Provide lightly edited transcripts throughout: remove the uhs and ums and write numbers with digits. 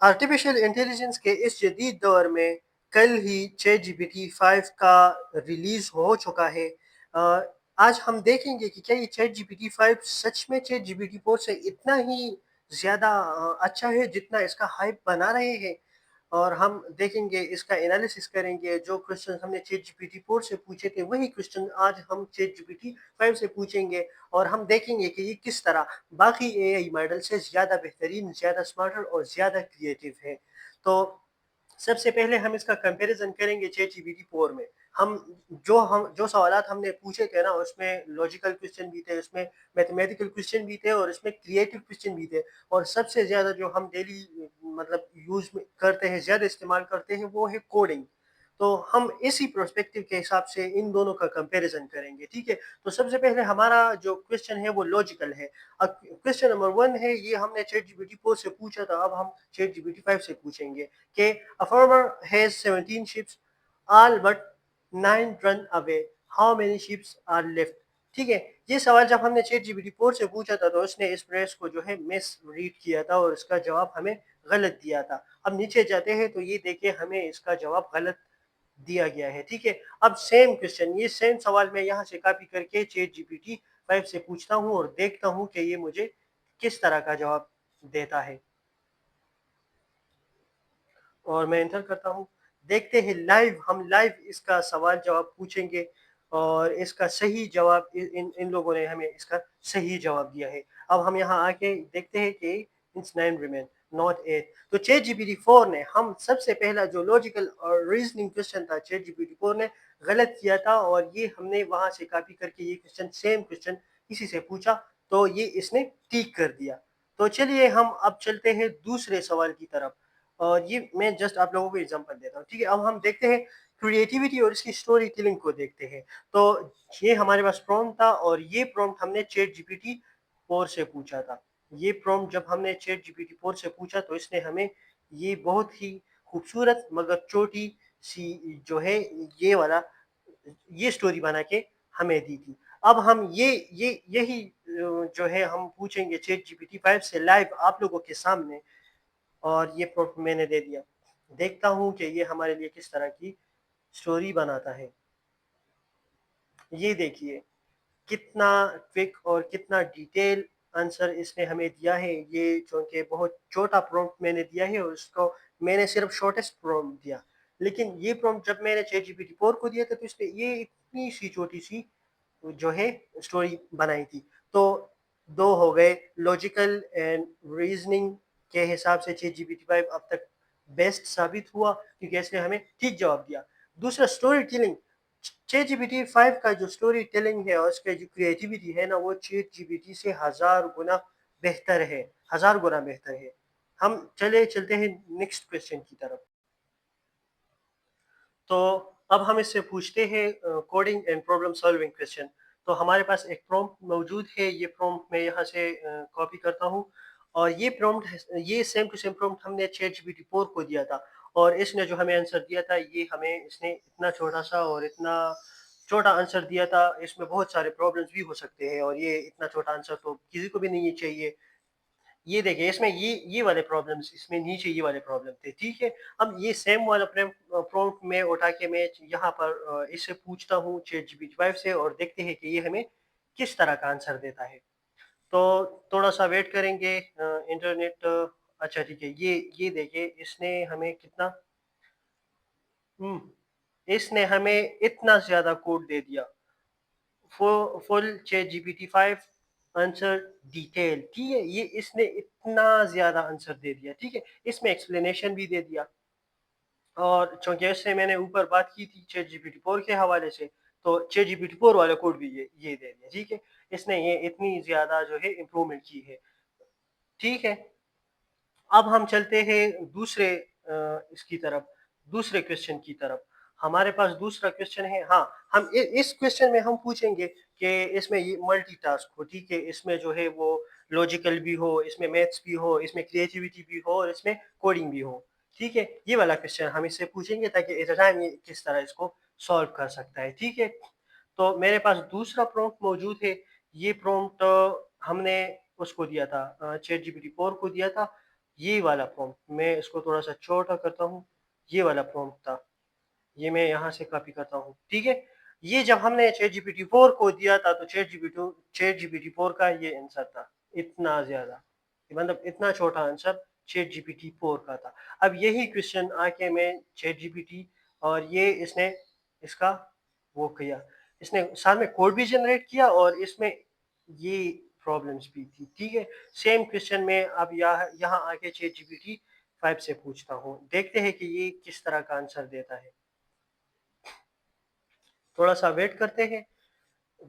Artificial intelligence के इस जदीद दौर में कल ही ChatGPT 5 का रिलीज़ हो चुका है। आज हम देखेंगे कि क्या ये ChatGPT 5 सच में ChatGPT 4 से इतना ही ज़्यादा अच्छा है जितना इसका हाइप बना रहे हैं। और हम देखेंगे, इसका एनालिसिस करेंगे। जो क्वेश्चन हमने ChatGPT 4 से पूछे थे वही क्वेश्चन आज हम ChatGPT 5 से पूछेंगे, और हम देखेंगे कि ये किस तरह बाकी एआई मॉडल से ज़्यादा बेहतरीन, ज़्यादा स्मार्टर और ज़्यादा क्रिएटिव है। तो सबसे पहले हम इसका कंपैरिजन करेंगे ChatGPT 4 में। हम जो सवालात हमने पूछे थे ना, उसमें लॉजिकल क्वेश्चन भी थे, उसमें मैथमेटिकल क्वेश्चन भी थे और इसमें क्रिएटिव क्वेश्चन भी थे। और सबसे ज़्यादा जो हम डेली मतलब यूज़ में करते हैं, ज़्यादा इस्तेमाल करते हैं, वो है कोडिंग। तो हम इसी पर्सपेक्टिव के हिसाब से इन दोनों का कंपैरिजन करेंगे, ठीक है? तो सबसे पहले हमारा जो क्वेश्चन है वो लॉजिकल है। अब क्वेश्चन नंबर 1 है, ये हमने ChatGPT 4 से पूछा था, अब हम ChatGPT 5 से पूछेंगे कि a farmer has 17 ships, all but 9 run away, how many ships are left? ठीक है? ये सवाल जब हमने ChatGPT 4 से पूछा था तो उसने इस फ्रेज़ को जो है मिस रीड किया था और इसका जवाब हमें गलत दिया था। अब नीचे जाते हैं तो ये देखिए हमें इसका जवाब गलत दिया गया है, ठीक है? अब सेम क्वेश्चन, ये सेम सवाल मैं यहाँ से कॉपी करके ChatGPT 5 से पूछता हूँ और देखता हूँ कि ये मुझे किस तरह का जवाब देता है। और मैं एंटर करता हूँ। देखते हैं लाइव, हम लाइव इसका सवाल जवाब पूछेंगे और इसका सही जवाब इन इन लोगों ने हमें इसका सही जवाब दिया है। अब हम यहाँ आके देखते हैं कि इट्स 9 रिमेन नॉट 8। तो ChatGPT 4 ने हम सबसे पहला जो लॉजिकल और रीजनिंग क्वेश्चन था, ChatGPT 4 ने गलत किया था और ये हमने वहां से कॉपी करके ये क्वेश्चन, सेम क्वेश्चन इसी से पूछा, तो ये इसने ठीक कर दिया। तो चलिए हम अब चलते हैं दूसरे सवाल की तरफ। और ये मैं जस्ट आप लोगों को एग्जांपल देता हूँ, ठीक है? अब हम देखते हैं क्रिएटिविटी और इसकी स्टोरी टेलिंग को देखते हैं। तो ये हमारे पास प्रॉम्प्ट था और ये प्रॉम्प्ट हमने ChatGPT 4 से पूछा था। ये प्रॉम्प्ट जब हमने ChatGPT 4 से पूछा तो इसने हमें ये बहुत ही खूबसूरत मगर छोटी सी जो है ये वाला ये स्टोरी बना के हमें दी थी। अब हम ये यही जो है हम पूछेंगे ChatGPT 5 से लाइव आप लोगों के सामने, और ये प्रॉम्प्ट मैंने दे दिया। देखता हूँ कि ये हमारे लिए किस तरह की स्टोरी बनाता है। ये देखिए कितना क्विक और कितना डिटेल आंसर इसने हमें दिया है। ये चूँकि बहुत छोटा प्रॉम्प्ट मैंने दिया है और उसको मैंने सिर्फ शॉर्टेस्ट प्रॉम्प्ट दिया। लेकिन ये प्रॉम्प्ट जब मैंने ChatGPT 4 को दिया था तो इसने ये इतनी सी छोटी सी जो है स्टोरी बनाई थी। तो दो हो गए, लॉजिकल एंड रीजनिंग के हिसाब से ChatGPT 5 अब तक बेस्ट साबित हुआ क्योंकि इसने हमें ठीक जवाब दिया। दूसरा स्टोरी टेलिंग, ChatGPT 5 का जो स्टोरी टेलिंग है और उसका जो क्रिएटिविटी है ना, वो ChatGPT से हजार गुना बेहतर है, हजार गुना बेहतर है। हम चलते हैं नेक्स्ट क्वेश्चन की तरफ। तो अब हम इससे पूछते हैं coding and problem solving question. तो हमारे पास एक प्रॉम्प्ट मौजूद है, ये प्रॉम्प्ट मैं यहाँ से कॉपी करता हूँ और ये प्रॉम्प्ट, ये सेम टू सेम प्रॉम्प्ट हमने ChatGPT 4 को दिया था और इसने जो हमें आंसर दिया था, ये हमें इसने इतना छोटा सा और इतना छोटा आंसर दिया था। इसमें बहुत सारे प्रॉब्लम्स भी हो सकते हैं और ये इतना छोटा आंसर तो किसी को भी नहीं चाहिए। ये देखिए इसमें ये वाले प्रॉब्लम्स, इसमें नीचे ये वाले प्रॉब्लम थे, ठीक है? अब ये सेम वाला प्रॉम्प्ट में उठा के मैं यहाँ पर इससे पूछता हूँ ChatGPT 5 से और देखते हैं कि ये हमें किस तरह का आंसर देता है। तो थोड़ा सा वेट करेंगे। इंटरनेट अच्छा ठीक है, ये देखिए इसने हमें कितना इसने हमें इतना ज़्यादा कोड दे दिया। फुल ChatGPT 5 आंसर डिटेल, ठीक है? ये इसने इतना ज़्यादा आंसर दे दिया, ठीक है? इसमें एक्सप्लेनेशन भी दे दिया और चूँकि इससे मैंने ऊपर बात की थी ChatGPT 4 के हवाले से, तो ChatGPT 4 वाला कोड भी ये दे दिया, ठीक है? इसने ये इतनी ज़्यादा जो है इम्प्रूवमेंट की है, ठीक है? अब हम चलते हैं दूसरे इसकी तरफ, दूसरे क्वेश्चन की तरफ। हमारे पास दूसरा क्वेश्चन है, हाँ, हम इस क्वेश्चन में हम पूछेंगे कि इसमें ये मल्टीटास्क हो, ठीक है? इसमें जो है वो लॉजिकल भी हो, इसमें मैथ्स भी हो, इसमें क्रिएटिविटी भी हो और इसमें कोडिंग भी हो, ठीक है? ये वाला क्वेश्चन हम इससे पूछेंगे ताकि एट अ टाइम ये किस तरह इसको सॉल्व कर सकता है, ठीक है? तो मेरे पास दूसरा प्रॉम्प्ट मौजूद है। ये प्रॉम्प्ट हमने उसको दिया था, ChatGPT 4 को दिया था। ये वाला प्रॉम्प्ट, मैं इसको थोड़ा-सा छोटा करता हूँ, ये वाला प्रॉम्प्ट था। ये मैं यहाँ से कॉपी करता हूँ, ठीक है? ये जब हमने चैट जीपीटी 4 को दिया था तो चैट जीपीटी 4 का ये आंसर था, इतना ज़्यादा। मतलब इतना छोटा आंसर चैट जीपीटी 4 का था। अब यही क्वेश्चन आके मैं चैट जीपीटी और ये इसने इसका वो किया। इसने साथ में कोड भी जनरेट किया और इसमें ये प्रॉब्लम्स भी थी, ठीक है? सेम क्वेश्चन मैं अब यहाँ आके चैट जीपीटी 5 से पूछता हूँ। देखते हैं कि ये किस तरह का आंसर देता है। थोड़ा सा वेट करते हैं।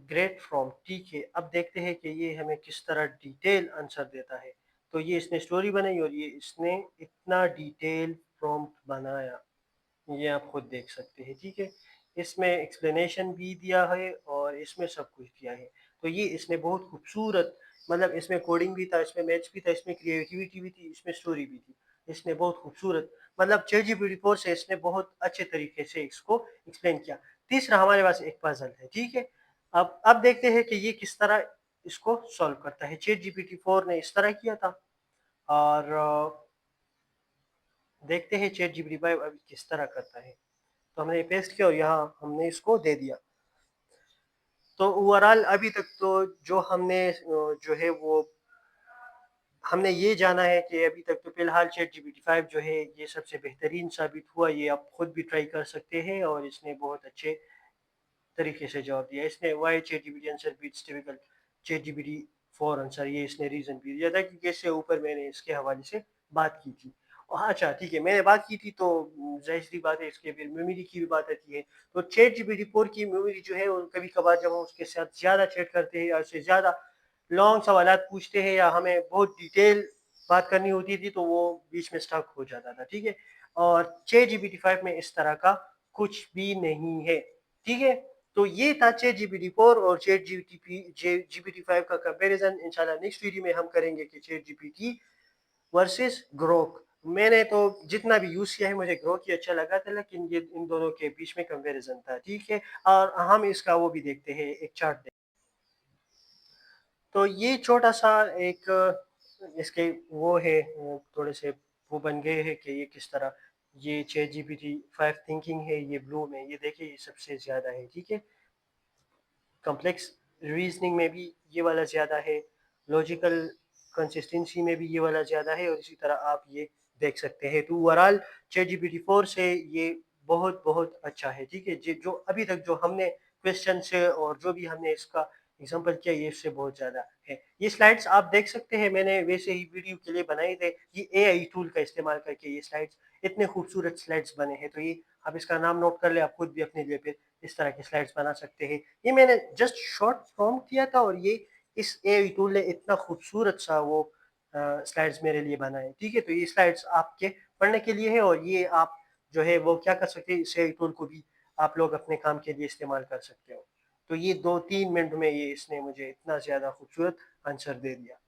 ग्रेट फ्रॉम, ठीक है। अब देखते हैं कि ये हमें किस तरह डिटेल आंसर देता है। तो ये इसने स्टोरी बनाई और ये इसने इतना डिटेल प्रॉम्प्ट बनाया, ये आप खुद देख सकते हैं, ठीक है। इसमें एक्सप्लेनेशन भी दिया है और इसमें सब कुछ दिया है। तो ये इसने बहुत खूबसूरत, मतलब इसमें कोडिंग भी था, इसमें मैथ्स भी था, इसमें क्रिएटिविटी भी थी, इसमें स्टोरी भी थी। इसने बहुत खूबसूरत, मतलब चैट जीपीटी 4 से इसने बहुत अच्छे तरीके से इसको एक्सप्लेन किया। तीसरा हमारे पास एक पजल है, ठीक है। अब देखते हैं कि ये किस तरह इसको सॉल्व करता है। चैट जीपीटी 4 ने इस तरह किया था और देखते हैं चैट जीपीटी 5 अभी किस तरह करता है। तो हमने ये पेस्ट किया और यहाँ हमने इसको दे दिया। तो ओवरऑल अभी तक तो जो हमने जो है वो हमने ये जाना है कि अभी तक तो फिलहाल चैट जीपीटी 5 जो है ये सबसे बेहतरीन साबित हुआ। ये आप खुद भी ट्राई कर सकते हैं और इसने बहुत अच्छे तरीके से जवाब दिया। इसने why ChatGPT answer beats typical ChatGPT 4 answer, ये इसने रीजन भी दिया था कि कैसे ऊपर मैंने इसके हवाले से बात की थी। और अच्छा ठीक है, मैंने बात की थी तो जाहिर सी बात है इसके फिर मेमोरी की भी बात आती है। तो चैट जीपीटी 4 की मेमोरी जो है वो कभी कभार जब हम उसके साथ ज़्यादा चैट करते हैं या उससे ज़्यादा लॉन्ग सवालात पूछते हैं या हमें बहुत डिटेल बात करनी होती थी तो वो बीच में स्टक हो जाता था, ठीक है। और चैट जीपीटी 5 में इस तरह का कुछ भी नहीं है, ठीक है। तो ये था चैट जीपीटी 4 और चैट जीपीटी 5 का कंपैरिजन। इंशाल्लाह नेक्स्ट वीडियो में हम करेंगे कि चैट जीपीटी वर्सेस ग्रोक। मैंने तो जितना भी यूज़ किया है मुझे ग्रोक ही अच्छा लगा था, लेकिन ये इन दोनों के बीच में कंपैरिजन था, ठीक है। और हम इसका वो भी देखते हैं, एक चार्ट। तो ये छोटा सा एक इसके वो है, थोड़े से वो बन गए हैं कि ये किस तरह ये चैट जीपीटी 5 थिंकिंग है, ये ब्लू में ये देखिए ये सबसे ज़्यादा है, ठीक है। कॉम्प्लेक्स रीजनिंग में भी ये वाला ज़्यादा है, लॉजिकल कंसिस्टेंसी में भी ये वाला ज़्यादा है और इसी तरह आप ये देख सकते हैं। तो ओवरऑल चैट जीपीटी 4 से ये बहुत बहुत अच्छा है, ठीक है। जो अभी तक जो हमने क्वेश्चन से और जो भी हमने इसका एग्जांपल किया ये इससे बहुत ज़्यादा है। ये स्लाइड्स आप देख सकते हैं, मैंने वैसे ही वीडियो के लिए बनाए थे। ये एआई टूल का इस्तेमाल करके ये स्लाइड्स, इतने खूबसूरत स्लाइड्स बने हैं। तो ये आप इसका नाम नोट कर ले, आप खुद भी अपने लिए फिर इस तरह के स्लाइड्स बना सकते हैं। ये मैंने जस्ट शॉर्ट फॉर्म किया था और ये इस एआई टूल ने इतना खूबसूरत सा वो स्लाइड्स मेरे लिए बनाए, ठीक है। तो ये स्लाइड्स आपके पढ़ने के लिए है और ये आप जो है वो क्या कर सकते हैं, इस एआई टूल को भी आप लोग अपने काम के लिए इस्तेमाल कर सकते हो। तो ये 2-3 मिनट में ये इसने मुझे इतना ज़्यादा खूबसूरत आंसर दे दिया।